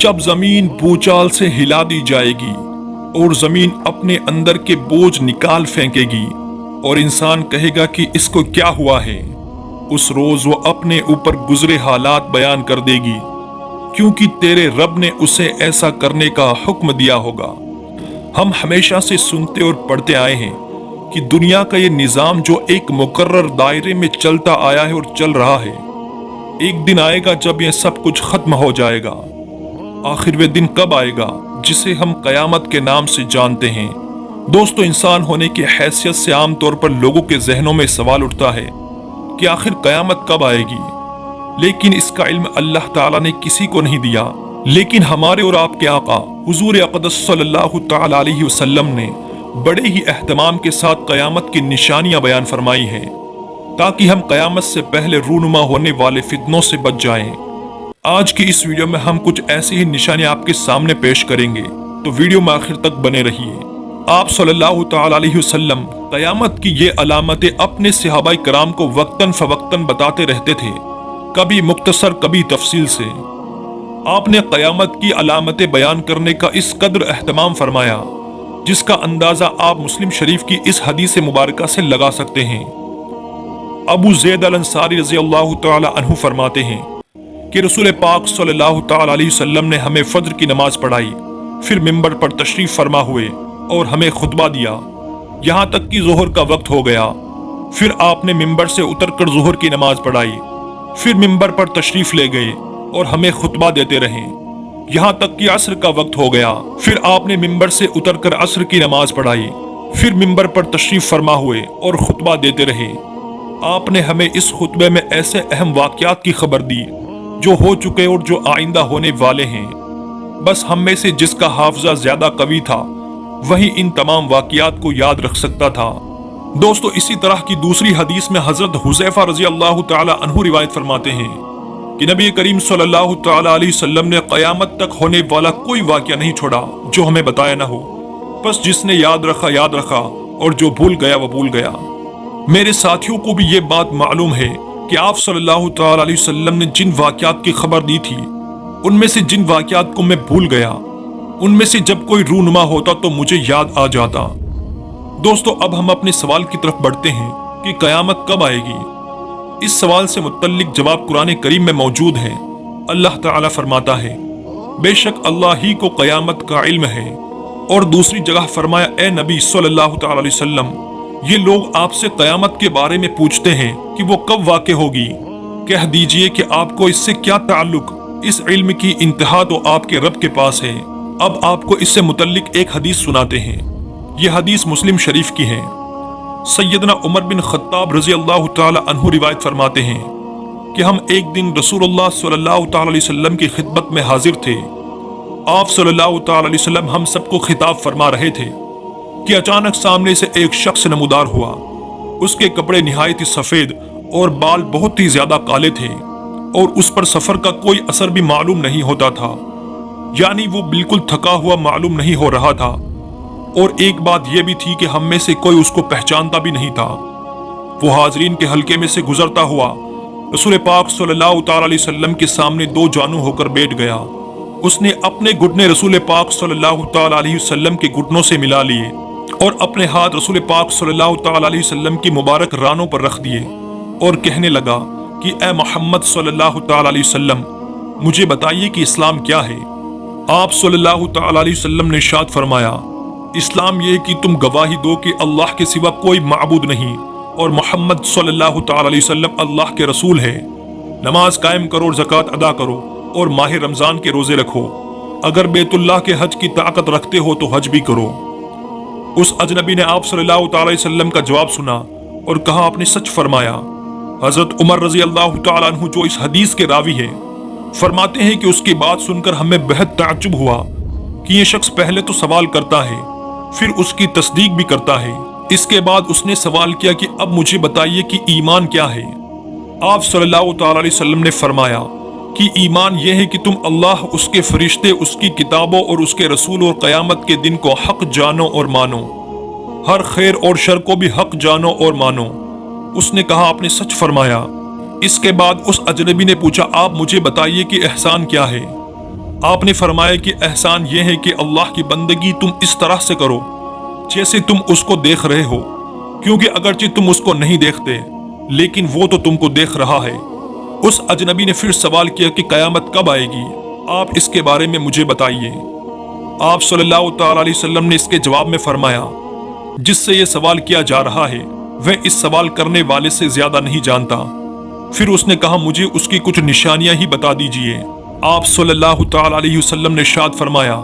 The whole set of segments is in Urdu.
جب زمین بھوچال سے ہلا دی جائے گی اور زمین اپنے اندر کے بوجھ نکال پھینکے گی اور انسان کہے گا کہ اس کو کیا ہوا ہے، اس روز وہ اپنے اوپر گزرے حالات بیان کر دے گی، کیونکہ تیرے رب نے اسے ایسا کرنے کا حکم دیا ہوگا۔ ہم ہمیشہ سے سنتے اور پڑھتے آئے ہیں کہ دنیا کا یہ نظام جو ایک مقرر دائرے میں چلتا آیا ہے اور چل رہا ہے، ایک دن آئے گا جب یہ سب کچھ ختم ہو جائے گا۔ آخر وہ دن کب آئے گا جسے ہم قیامت کے نام سے جانتے ہیں؟ دوستو، انسان ہونے کی حیثیت سے عام طور پر لوگوں کے ذہنوں میں سوال اٹھتا ہے کہ آخر قیامت کب آئے گی، لیکن اس کا علم اللہ تعالیٰ نے کسی کو نہیں دیا۔ لیکن ہمارے اور آپ کے آقا حضور اقدس صلی اللہ تعالیٰ علیہ وسلم نے بڑے ہی اہتمام کے ساتھ قیامت کی نشانیاں بیان فرمائی ہیں، تاکہ ہم قیامت سے پہلے رونما ہونے والے فتنوں سے بچ جائیں۔ آج کی اس ویڈیو میں ہم کچھ ایسی ہی نشانیاں آپ کے سامنے پیش کریں گے، تو ویڈیو میں آخر تک بنے رہیے۔ آپ صلی اللہ تعالیٰ علیہ وسلم قیامت کی یہ علامتیں اپنے صحابہ کرام کو وقتاً فوقتاً بتاتے رہتے تھے، کبھی مختصر کبھی تفصیل سے۔ آپ نے قیامت کی علامتیں بیان کرنے کا اس قدر اہتمام فرمایا جس کا اندازہ آپ مسلم شریف کی اس حدیث مبارکہ سے لگا سکتے ہیں۔ ابو زید الانصاری رضی اللہ تعالی عنہ فرماتے ہیں کہ رسول پاک صلی اللہ تعالی علیہ وسلم نے ہمیں فجر کی نماز پڑھائی، پھر منبر پر تشریف فرما ہوئے اور ہمیں خطبہ دیا یہاں تک کہ ظہر کا وقت ہو گیا۔ پھر آپ نے منبر سے اتر کر ظہر کی نماز پڑھائی، پھر منبر پر تشریف لے گئے اور ہمیں خطبہ دیتے رہے یہاں تک کہ عصر کا وقت ہو گیا۔ پھر آپ نے منبر سے اتر کر عصر کی نماز پڑھائی، پھر منبر پر تشریف فرما ہوئے اور خطبہ دیتے رہے۔ آپ نے ہمیں اس خطبے میں ایسے اہم واقعات کی خبر دی جو ہو چکے اور جو آئندہ ہونے والے ہیں۔ بس ہم میں سے جس کا حافظہ زیادہ قوی تھا وہی ان تمام واقعات کو یاد رکھ سکتا تھا۔ دوستو، اسی طرح کی دوسری حدیث میں حضرت حذیفہ رضی اللہ تعالی عنہ روایت فرماتے ہیں کہ نبی کریم صلی اللہ تعالی علیہ وسلم نے قیامت تک ہونے والا کوئی واقعہ نہیں چھوڑا جو ہمیں بتایا نہ ہو، بس جس نے یاد رکھا اور جو بھول گیا وہ بھول گیا۔ میرے ساتھیوں کو بھی یہ بات معلوم ہے کہ آپ صلی اللہ تعالی علیہ وسلم نے جن واقعات کی خبر دی تھی ان میں سے جن واقعات کو میں بھول گیا، ان میں سے جب کوئی رونما ہوتا تو مجھے یاد آ جاتا۔ دوستو، اب ہم اپنے سوال کی طرف بڑھتے ہیں کہ قیامت کب آئے گی۔ اس سوال سے متعلق جواب قرآن کریم میں موجود ہے۔ اللہ تعالیٰ فرماتا ہے، بے شک اللہ ہی کو قیامت کا علم ہے، اور دوسری جگہ فرمایا، اے نبی صلی اللہ تعالی علیہ وسلم، یہ لوگ آپ سے قیامت کے بارے میں پوچھتے ہیں کہ وہ کب واقع ہوگی۔ کہہ دیجئے کہ آپ کو اس سے کیا تعلق، اس علم کی انتہا تو آپ کے رب کے پاس ہے۔ اب آپ کو اس سے متعلق ایک حدیث سناتے ہیں۔ یہ حدیث مسلم شریف کی ہے۔ سیدنا عمر بن خطاب رضی اللہ تعالی عنہ روایت فرماتے ہیں کہ ہم ایک دن رسول اللہ صلی اللہ تعالی علیہ وسلم کی خدمت میں حاضر تھے۔ آپ صلی اللہ تعالی علیہ وسلم ہم سب کو خطاب فرما رہے تھے کہ اچانک سامنے سے ایک شخص نمودار ہوا۔ اس کے کپڑے نہایت ہی سفید اور بال بہت ہی زیادہ کالے تھے، اور اس پر سفر کا کوئی اثر بھی معلوم نہیں ہوتا تھا، یعنی وہ بالکل تھکا ہوا معلوم نہیں ہو رہا تھا۔ اور ایک بات یہ بھی تھی کہ ہم میں سے کوئی اس کو پہچانتا بھی نہیں تھا۔ وہ حاضرین کے حلقے میں سے گزرتا ہوا رسول پاک صلی اللہ تعالی علیہ وسلم کے سامنے دو جانو ہو کر بیٹھ گیا۔ اس نے اپنے گھٹنے رسول پاک صلی اللہ تعالی علیہ وسلم کے گھٹنوں سے ملا لیے اور اپنے ہاتھ رسول پاک صلی اللہ تعالی علیہ وسلم کی مبارک رانوں پر رکھ دیے اور کہنے لگا کہ اے محمد صلی اللہ تعالی علیہ وسلم، مجھے بتائیے کہ اسلام کیا ہے۔ آپ صلی اللہ تعالی علیہ وسلم نے ارشاد فرمایا، اسلام یہ کہ تم گواہی دو کہ اللہ کے سوا کوئی معبود نہیں اور محمد صلی اللہ تعالی علیہ وسلم اللہ کے رسول ہے۔ نماز قائم کرو اور زکوٰۃ ادا کرو اور ماہ رمضان کے روزے رکھو۔ اگر بیت اللہ کے حج کی طاقت رکھتے ہو تو حج بھی کرو۔ اس اجنبی نے آپ صلی اللہ تعالی علیہ وسلم کا جواب سنا اور کہا، آپ نے سچ فرمایا۔ حضرت عمر رضی اللہ تعالی عنہ جو اس حدیث کے راوی ہیں فرماتے ہیں کہ اس کی بات سن کر ہمیں بہت تعجب ہوا کہ یہ شخص پہلے تو سوال کرتا ہے، پھر اس کی تصدیق بھی کرتا ہے۔ اس کے بعد اس نے سوال کیا کہ اب مجھے بتائیے کہ ایمان کیا ہے۔ آپ صلی اللہ تعالی علیہ وسلم نے فرمایا کہ ایمان یہ ہے کہ تم اللہ، اس کے فرشتے، اس کی کتابوں اور اس کے رسول اور قیامت کے دن کو حق جانو اور مانو، ہر خیر اور شر کو بھی حق جانو اور مانو۔ اس نے کہا، آپ نے سچ فرمایا۔ اس کے بعد اس اجنبی نے پوچھا، آپ مجھے بتائیے کہ احسان کیا ہے۔ آپ نے فرمایا کہ احسان یہ ہے کہ اللہ کی بندگی تم اس طرح سے کرو جیسے تم اس کو دیکھ رہے ہو، کیونکہ اگرچہ تم اس کو نہیں دیکھتے لیکن وہ تو تم کو دیکھ رہا ہے۔ اس اجنبی نے پھر سوال کیا کہ قیامت کب آئے گی؟ آپ اس کے بارے میں مجھے بتائیے۔ آپ صلی اللہ تعالی علیہ وسلم نے اس کے جواب میں فرمایا، جس سے یہ سوال کیا جا رہا ہے وہ اس سوال کرنے والے سے زیادہ نہیں جانتا۔ پھر اس نے کہا، مجھے اس کی کچھ نشانیاں ہی بتا دیجئے۔ آپ صلی اللہ تعالی علیہ وسلم نے ارشاد فرمایا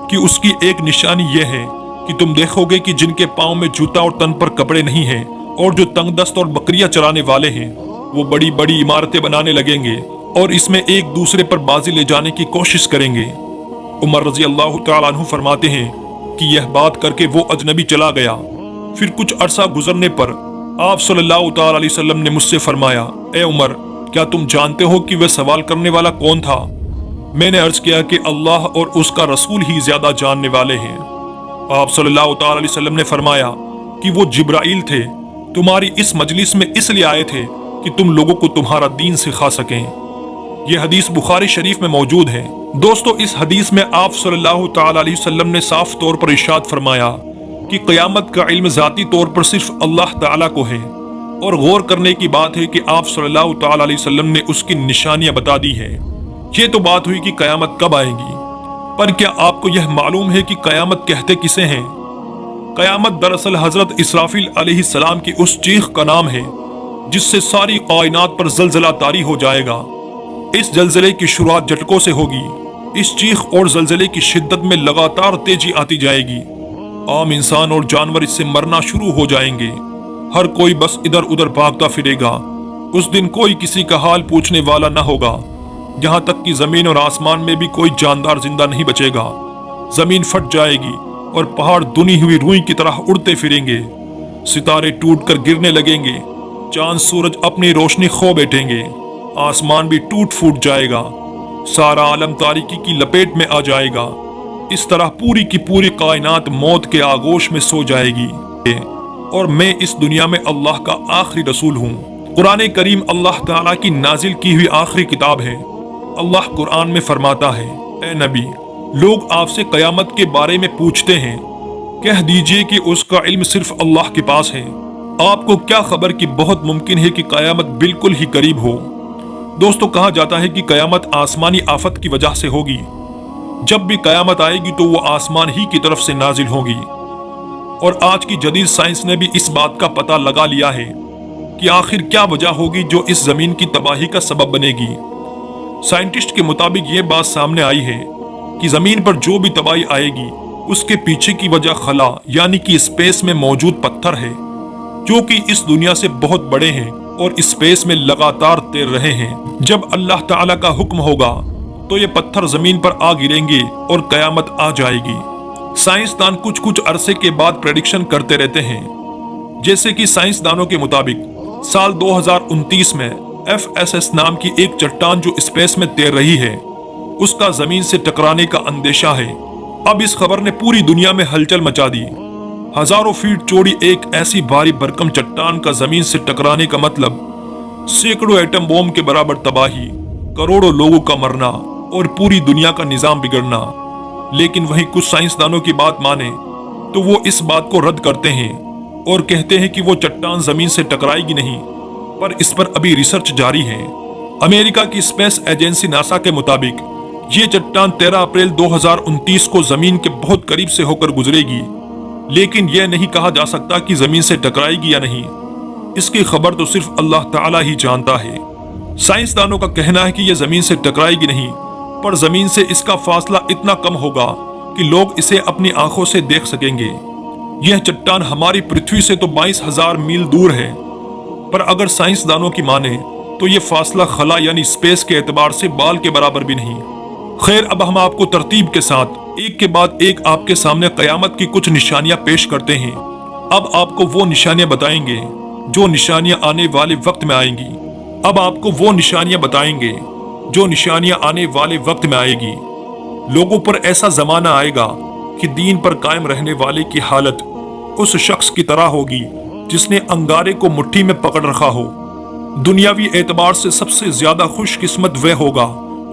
کہ اس کی ایک نشانی یہ ہے کہ تم دیکھو گے کہ جن کے پاؤں میں جوتا اور تن پر کپڑے نہیں ہیں اور جو تنگ دست اور بکریاں چرانے والے ہیں وہ بڑی بڑی عمارتیں بنانے لگیں گے اور اس میں ایک دوسرے پر بازی لے جانے کی کوشش کریں گے۔ عمر رضی اللہ تعالیٰ عنہ فرماتے ہیں کہ یہ بات کر کے وہ اجنبی چلا گیا۔ پھر کچھ عرصہ گزرنے پر آپ صلی اللہ تعالیٰ علیہ وسلم نے مجھ سے فرمایا، اے عمر، کیا تم جانتے ہو کہ وہ سوال کرنے والا کون تھا؟ میں نے عرض کیا کہ اللہ اور اس کا رسول ہی زیادہ جاننے والے ہیں۔ آپ صلی اللہ تعالیٰ علیہ وسلم نے فرمایا کہ وہ جبرائیل تھے، تمہاری اس مجلس میں اس لیے آئے تھے کہ تم لوگوں کو تمہارا دین سکھا سکیں۔ یہ حدیث بخاری شریف میں موجود ہے۔ دوستو، اس حدیث میں آپ صلی اللہ تعالی علیہ وسلم نے صاف طور پر ارشاد فرمایا کہ قیامت کا علم ذاتی طور پر صرف اللہ تعالیٰ کو ہے، اور غور کرنے کی بات ہے کہ آپ صلی اللہ تعالی علیہ وسلم نے اس کی نشانیاں بتا دی ہیں۔ یہ تو بات ہوئی کہ قیامت کب آئے گی، پر کیا آپ کو یہ معلوم ہے کہ قیامت کہتے کسے ہیں؟ قیامت دراصل حضرت اسرافیل علیہ السلام کی اس چیخ کا نام ہے جس سے ساری کائنات پر زلزلہ طاری ہو جائے گا۔ اس زلزلے کی شروعات جھٹکوں سے ہوگی۔ اس چیخ اور زلزلے کی شدت میں لگاتار تیزی آتی جائے گی۔ عام انسان اور جانور اس سے مرنا شروع ہو جائیں گے۔ ہر کوئی بس ادھر ادھر بھاگتا پھرے گا۔ اس دن کوئی کسی کا حال پوچھنے والا نہ ہوگا۔ یہاں تک کہ زمین اور آسمان میں بھی کوئی جاندار زندہ نہیں بچے گا۔ زمین پھٹ جائے گی اور پہاڑ دنی ہوئی روئی کی طرح اڑتے پھریں گے۔ ستارے ٹوٹ کر گرنے لگیں گے۔ چاند سورج اپنی روشنی کھو بیٹھیں گے۔ آسمان بھی ٹوٹ پھوٹ جائے گا۔ سارا عالم تاریکی کی لپیٹ میں آ جائے گا۔ اس طرح پوری کی پوری کائنات موت کے آغوش میں سو جائے گی۔ اور میں اس دنیا میں اللہ کا آخری رسول ہوں۔ قرآن کریم اللہ تعالیٰ کی نازل کی ہوئی آخری کتاب ہے۔ اللہ قرآن میں فرماتا ہے، اے نبی، لوگ آپ سے قیامت کے بارے میں پوچھتے ہیں، کہہ دیجئے کہ اس کا علم صرف اللہ کے پاس ہے۔ آپ کو کیا خبر کہ بہت ممکن ہے کہ قیامت بالکل ہی قریب ہو۔ دوستو، کہا جاتا ہے کہ قیامت آسمانی آفت کی وجہ سے ہوگی۔ جب بھی قیامت آئے گی تو وہ آسمان ہی کی طرف سے نازل ہوگی۔ اور آج کی جدید سائنس نے بھی اس بات کا پتہ لگا لیا ہے کہ آخر کیا وجہ ہوگی جو اس زمین کی تباہی کا سبب بنے گی۔ سائنٹسٹ کے مطابق یہ بات سامنے آئی ہے کہ زمین پر جو بھی تباہی آئے گی اس کے پیچھے کی وجہ خلا یعنی کہ اسپیس میں موجود پتھر ہے، جو کہ اس دنیا سے بہت بڑے ہیں اور اسپیس میں لگاتار تیر رہے ہیں۔ جب اللہ تعالیٰ کا حکم ہوگا تو یہ پتھر زمین پر آ گریں گے اور قیامت آ جائے گی۔ سائنسدان کچھ عرصے کے بعد پریڈکشن کرتے رہتے ہیں، جیسے کہ سائنسدانوں کے مطابق سال 2029 میں FSS نام کی ایک چٹان جو اسپیس میں تیر رہی ہے اس کا زمین سے ٹکرانے کا اندیشہ ہے۔ اب اس خبر نے پوری دنیا میں ہلچل مچا دی۔ ہزاروں فیٹ چوڑی ایک ایسی بھاری بھرکم چٹان کا زمین سے ٹکرانے کا مطلب سینکڑوں ایٹم بوم کے برابر تباہی، کروڑوں لوگوں کا مرنا اور پوری دنیا کا نظام بگڑنا۔ لیکن وہیں کچھ سائنسدانوں کی بات مانے تو وہ اس بات کو رد کرتے ہیں اور کہتے ہیں کہ وہ چٹان زمین سے ٹکرائے گی نہیں، پر اس پر ابھی ریسرچ جاری ہے۔ امریکہ کی اسپیس ایجنسی ناسا کے مطابق یہ چٹان 13 اپریل 2029 کو زمین کے بہت قریب سے ہو کر گزرے گی، لیکن یہ نہیں کہا جا سکتا کہ زمین سے ٹکرائے گی یا نہیں۔ اس کی خبر تو صرف اللہ تعالیٰ ہی جانتا ہے۔ سائنسدانوں کا کہنا ہے کہ یہ زمین سے ٹکرائے گی نہیں، پر زمین سے اس کا فاصلہ اتنا کم ہوگا کہ لوگ اسے اپنی آنکھوں سے دیکھ سکیں گے۔ یہ چٹان ہماری پرتھوی سے تو 22,000 میل دور ہے، پر اگر سائنسدانوں کی مانے تو یہ فاصلہ خلا یعنی اسپیس کے اعتبار سے بال کے برابر بھی نہیں۔ خیر، اب ہم آپ کو ترتیب کے ساتھ ایک کے بعد ایک آپ کے سامنے قیامت کی کچھ نشانیاں پیش کرتے ہیں۔ اب آپ کو وہ نشانیاں بتائیں گے جو نشانیاں آنے والے وقت میں آئیں گی۔ اب آپ کو وہ نشانیاں بتائیں گے جو نشانیاں آنے والے وقت میں آئے گی۔ لوگوں پر ایسا زمانہ آئے گا کہ دین پر قائم رہنے والے کی حالت اس شخص کی طرح ہوگی جس نے انگارے کو مٹھی میں پکڑ رکھا ہو۔ دنیاوی اعتبار سے سب سے زیادہ خوش قسمت وہ ہوگا